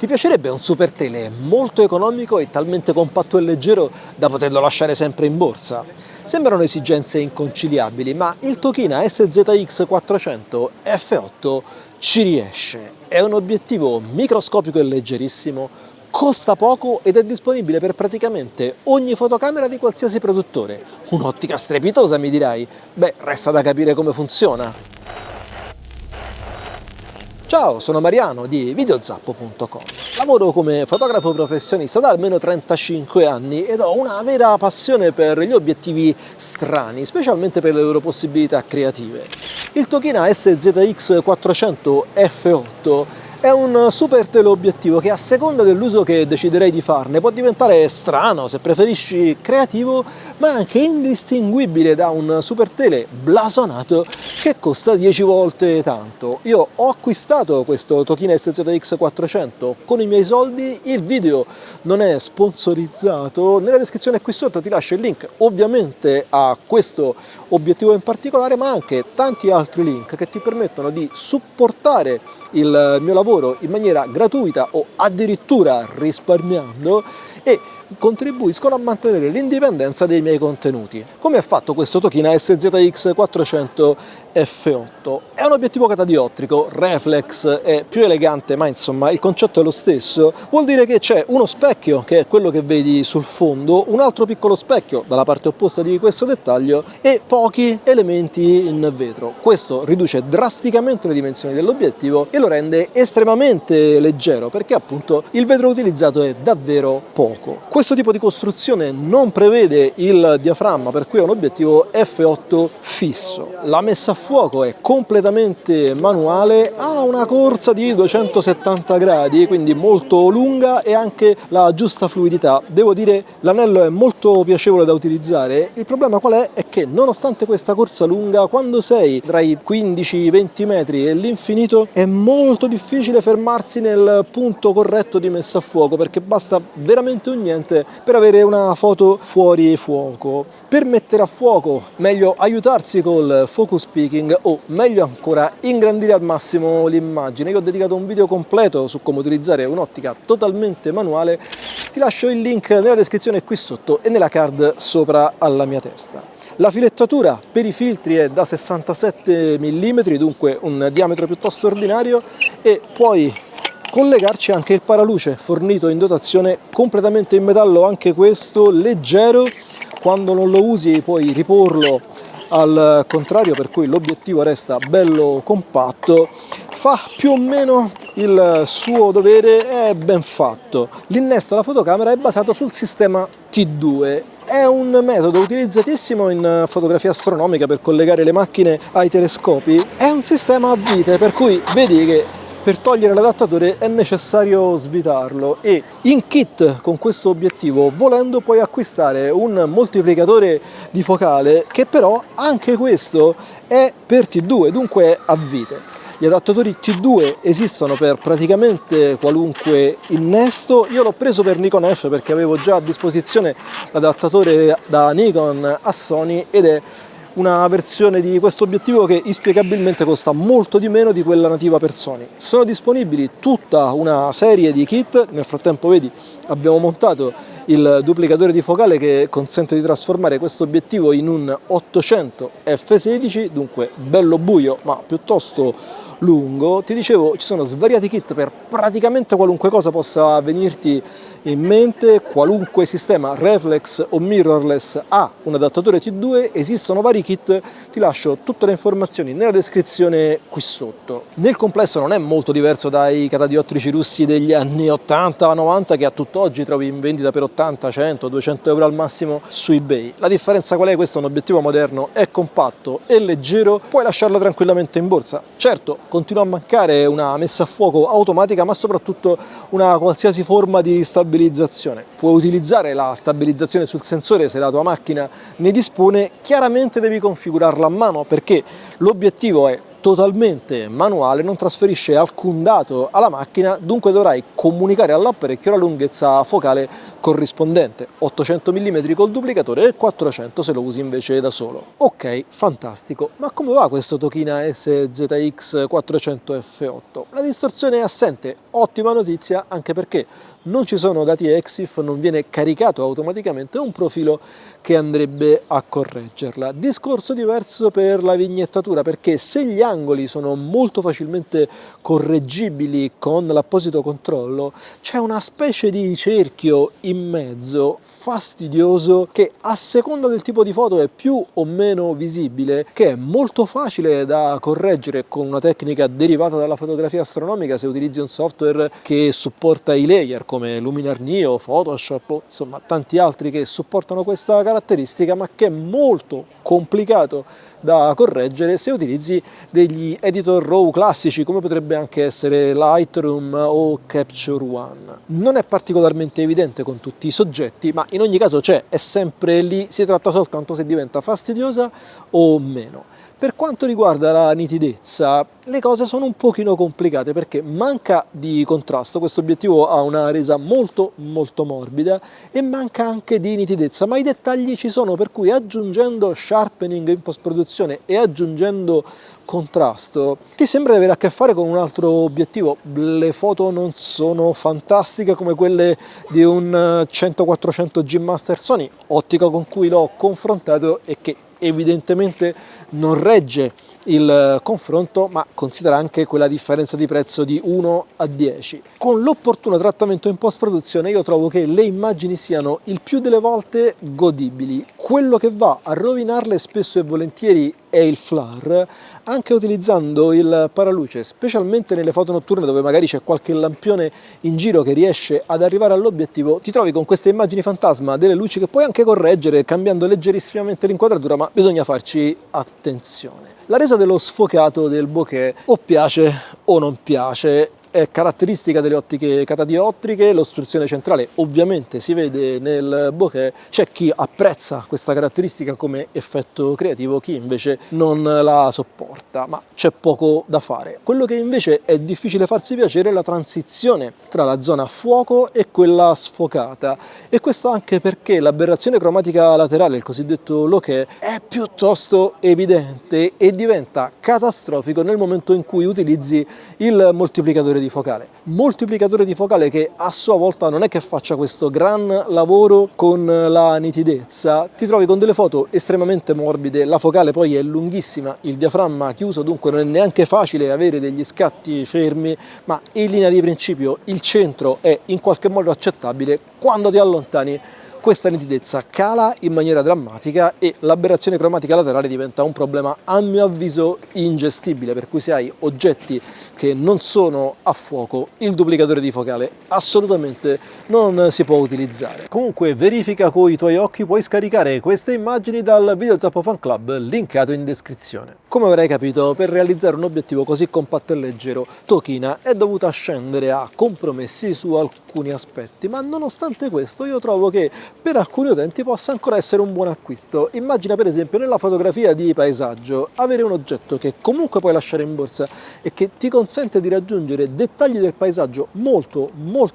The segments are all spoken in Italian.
Ti piacerebbe un super tele molto economico e talmente compatto e leggero da poterlo lasciare sempre in borsa? Sembrano esigenze inconciliabili, ma il Tokina SZX 400 F8 ci riesce. È un obiettivo microscopico e leggerissimo, costa poco ed è disponibile per praticamente ogni fotocamera di qualsiasi produttore. Un'ottica strepitosa, mi dirai? Beh, resta da capire come funziona. Ciao, sono Mariano di videozappo.com. Lavoro come fotografo professionista da almeno 35 anni ed ho una vera passione per gli obiettivi strani, specialmente per le loro possibilità creative. Il Tokina SZX 400 F8 è un super teleobiettivo che a seconda dell'uso che deciderei di farne può diventare strano, se preferisci creativo, ma anche indistinguibile da un super tele blasonato che costa 10 volte tanto. Io ho acquistato questo Tokina SZX 400 con i miei soldi, il video non è sponsorizzato, nella descrizione qui sotto ti lascio il link ovviamente a questo obiettivo in particolare, ma anche tanti altri link che ti permettono di supportare il mio lavoro in maniera gratuita o addirittura risparmiando e contribuiscono a mantenere l'indipendenza dei miei contenuti. Come ha fatto questo Tokina SZX 400 F8? È un obiettivo catadiottrico, reflex, è più elegante, ma insomma il concetto è lo stesso. Vuol dire che c'è uno specchio, che è quello che vedi sul fondo, un altro piccolo specchio dalla parte opposta di questo dettaglio e pochi elementi in vetro. Questo riduce drasticamente le dimensioni dell'obiettivo e lo rende estremamente leggero, perché appunto il vetro utilizzato è davvero poco. Questo tipo di costruzione non prevede il diaframma, per cui è un obiettivo f8 fisso. La messa a fuoco è completamente manuale, ha una corsa di 270 gradi, quindi molto lunga e anche la giusta fluidità. Devo dire, l'anello è molto piacevole da utilizzare. Il problema qual è? È che nonostante questa corsa lunga, quando sei tra i 15-20 metri e l'infinito, è molto difficile fermarsi nel punto corretto di messa a fuoco, perché basta veramente un niente per avere una foto fuori fuoco. Per mettere a fuoco meglio aiutarsi col focus peaking o meglio ancora ingrandire al massimo l'immagine. Io ho dedicato un video completo su come utilizzare un'ottica totalmente manuale, ti lascio il link nella descrizione qui sotto e nella card sopra alla mia testa. La filettatura per i filtri è da 67 mm, dunque un diametro piuttosto ordinario, e puoi collegarci anche il paraluce fornito in dotazione completamente in metallo, anche questo leggero. Quando non lo usi puoi riporlo al contrario, per cui l'obiettivo resta bello compatto, fa più o meno il suo dovere, è ben fatto. L'innesto alla fotocamera è basato sul sistema T2. È un metodo utilizzatissimo in fotografia astronomica per collegare le macchine ai telescopi. È un sistema a vite, per cui vedi che per togliere l'adattatore è necessario svitarlo, e in kit con questo obiettivo, volendo, puoi acquistare un moltiplicatore di focale che però anche questo è per T2, dunque è a vite. Gli adattatori T2 esistono per praticamente qualunque innesto. Io l'ho preso per Nikon F perché avevo già a disposizione l'adattatore da Nikon a Sony ed è una versione di questo obiettivo che inspiegabilmente costa molto di meno di quella nativa per Sony. Sono disponibili tutta una serie di kit. Nel frattempo vedi, abbiamo montato il duplicatore di focale che consente di trasformare questo obiettivo in un 800 f16, dunque bello buio ma piuttosto lungo. Ti dicevo, ci sono svariati kit per praticamente qualunque cosa possa venirti in mente, qualunque sistema reflex o mirrorless ha un adattatore T2, esistono vari kit, ti lascio tutte le informazioni nella descrizione qui sotto. Nel complesso non è molto diverso dai catadiottrici russi degli anni 80-90 che a tutt'oggi trovi in vendita per 80, 100, 200 euro al massimo su eBay. La differenza qual è? Questo è un obiettivo moderno, è compatto e leggero, puoi lasciarlo tranquillamente in borsa. Certo, continua a mancare una messa a fuoco automatica, ma soprattutto una qualsiasi forma di stabilizzazione. Puoi utilizzare la stabilizzazione sul sensore se la tua macchina ne dispone, chiaramente devi configurarla a mano perché l'obiettivo è totalmente manuale, non trasferisce alcun dato alla macchina, dunque dovrai comunicare all'apparecchio la lunghezza focale corrispondente, 800 mm col duplicatore e 400 se lo usi invece da solo. Ok, fantastico, ma come va questo Tokina SZX 400 F8? La distorsione è assente, ottima notizia, anche perché non ci sono dati EXIF, non viene caricato automaticamente un profilo che andrebbe a correggerla. Discorso diverso per la vignettatura, perché se gli angoli sono molto facilmente correggibili con l'apposito controllo, c'è una specie di cerchio in mezzo fastidioso che a seconda del tipo di foto è più o meno visibile, che è molto facile da correggere con una tecnica derivata dalla fotografia astronomica se utilizzi un software che supporta i layer come Luminar Neo, Photoshop, o insomma tanti altri che supportano questa caratteristica, ma che è molto complicato da correggere se utilizzi degli editor RAW classici come potrebbe anche essere Lightroom o Capture One. Non è particolarmente evidente con tutti i soggetti, ma in ogni caso c'è, è sempre lì, si tratta soltanto se diventa fastidiosa o meno. Per quanto riguarda la nitidezza, le cose sono un pochino complicate perché manca di contrasto, questo obiettivo ha una resa molto morbida e manca anche di nitidezza, ma i dettagli ci sono, per cui aggiungendo sharpening in post-produzione e aggiungendo contrasto ti sembra di avere a che fare con un altro obiettivo. Le foto non sono fantastiche come quelle di un 100-400 G Master Sony, ottica con cui l'ho confrontato e che evidentemente non regge il confronto, ma considera anche quella differenza di prezzo di 1 a 10. Con l'opportuno trattamento in post-produzione io trovo che le immagini siano il più delle volte godibili. Quello che va a rovinarle spesso e volentieri è il flare, anche utilizzando il paraluce, specialmente nelle foto notturne dove magari c'è qualche lampione in giro che riesce ad arrivare all'obiettivo, ti trovi con queste immagini fantasma delle luci che puoi anche correggere cambiando leggerissimamente l'inquadratura, ma bisogna farci attenzione. La resa dello sfocato del bokeh o piace o non piace, è caratteristica delle ottiche catadiottriche, l'ostruzione centrale ovviamente si vede nel bokeh, c'è chi apprezza questa caratteristica come effetto creativo, chi invece non la sopporta, ma c'è poco da fare. Quello che invece è difficile farsi piacere è la transizione tra la zona a fuoco e quella sfocata, e questo anche perché l'aberrazione cromatica laterale, il cosiddetto low-key, è piuttosto evidente e diventa catastrofico nel momento in cui utilizzi il moltiplicatore di focale che a sua volta non è che faccia questo gran lavoro con la nitidezza. Ti trovi con delle foto estremamente morbide, la focale poi è lunghissima, il diaframma chiuso, dunque non è neanche facile avere degli scatti fermi, ma in linea di principio il centro è in qualche modo accettabile. Quando ti allontani questa nitidezza cala in maniera drammatica e l'aberrazione cromatica laterale diventa un problema a mio avviso ingestibile, per cui se hai oggetti che non sono a fuoco il duplicatore di focale assolutamente non si può utilizzare. Comunque verifica con i tuoi occhi, puoi scaricare queste immagini dal Video Zappo Fan Club linkato in descrizione. Come avrai capito, per realizzare un obiettivo così compatto e leggero Tokina è dovuta scendere a compromessi su alcuni aspetti, ma nonostante questo io trovo che per alcuni utenti possa ancora essere un buon acquisto. Immagina per esempio nella fotografia di paesaggio avere un oggetto che comunque puoi lasciare in borsa e che ti consente di raggiungere dettagli del paesaggio molto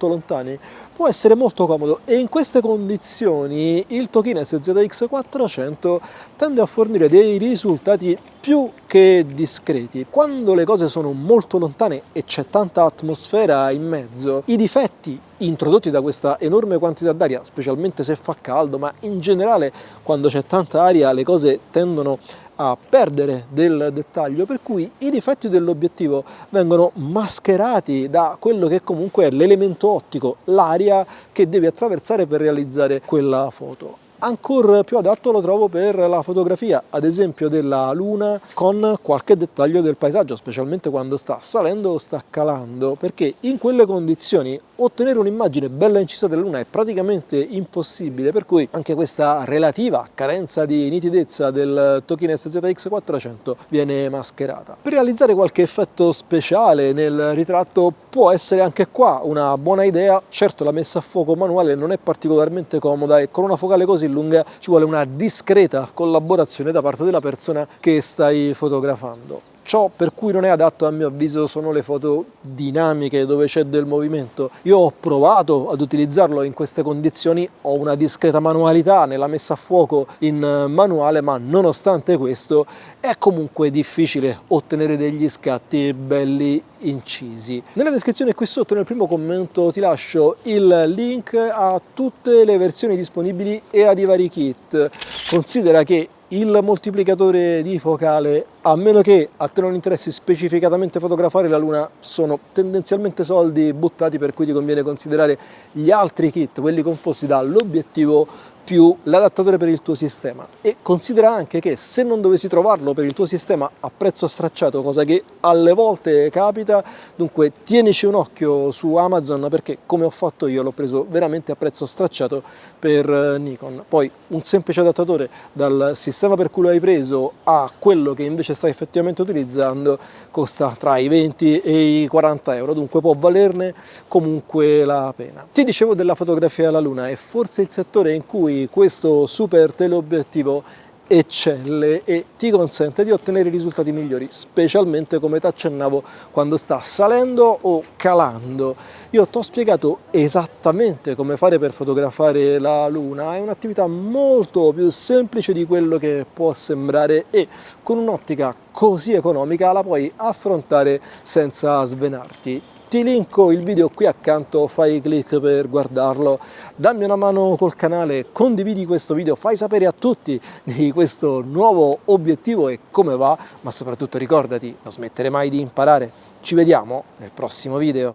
lontani, può essere molto comodo, e in queste condizioni il Tokina SZX 400 tende a fornire dei risultati più che discreti. Quando le cose sono molto lontane e c'è tanta atmosfera in mezzo, i difetti introdotti da questa enorme quantità d'aria, specialmente se fa caldo, ma in generale quando c'è tanta aria le cose tendono a perdere del dettaglio, per cui i difetti dell'obiettivo vengono mascherati da quello che comunque è l'elemento ottico, l'aria che devi attraversare per realizzare quella foto. Ancora più adatto lo trovo per la fotografia, ad esempio della luna, con qualche dettaglio del paesaggio, specialmente quando sta salendo o sta calando, perché in quelle condizioni ottenere un'immagine bella incisa della luna è praticamente impossibile, per cui anche questa relativa carenza di nitidezza del Tokina SZX 400 viene mascherata. Per realizzare qualche effetto speciale nel ritratto può essere anche qua una buona idea. Certo, la messa a fuoco manuale non è particolarmente comoda e con una focale così lunga ci vuole una discreta collaborazione da parte della persona che stai fotografando. Ciò per cui non è adatto a mio avviso sono le foto dinamiche dove c'è del movimento. Io ho provato ad utilizzarlo in queste condizioni, ho una discreta manualità nella messa a fuoco in manuale, ma nonostante questo è comunque difficile ottenere degli scatti belli incisi. Nella descrizione qui sotto nel primo commento ti lascio il link a tutte le versioni disponibili e ai vari kit. Considera che il moltiplicatore di focale, a meno che a te non interessi specificatamente fotografare la Luna, sono tendenzialmente soldi buttati, per cui ti conviene considerare gli altri kit, quelli composti dall'obiettivo più l'adattatore per il tuo sistema. E considera anche che se non dovessi trovarlo per il tuo sistema a prezzo stracciato, cosa che alle volte capita, dunque tienici un occhio su Amazon, perché come ho fatto io l'ho preso veramente a prezzo stracciato per Nikon. Poi un semplice adattatore dal sistema per cui lo hai preso a quello che invece stai effettivamente utilizzando costa tra i 20 e i 40 euro, dunque può valerne comunque la pena. Ti dicevo della fotografia alla Luna, è forse il settore in cui questo super teleobiettivo eccelle e ti consente di ottenere risultati migliori, specialmente come ti accennavo quando sta salendo o calando. Io ti ho spiegato esattamente come fare per fotografare la Luna, è un'attività molto più semplice di quello che può sembrare e con un'ottica così economica la puoi affrontare senza svenarti. Ti linko il video qui accanto, fai clic per guardarlo, dammi una mano col canale, condividi questo video, fai sapere a tutti di questo nuovo obiettivo e come va, ma soprattutto ricordati, non smettere mai di imparare. Ci vediamo nel prossimo video.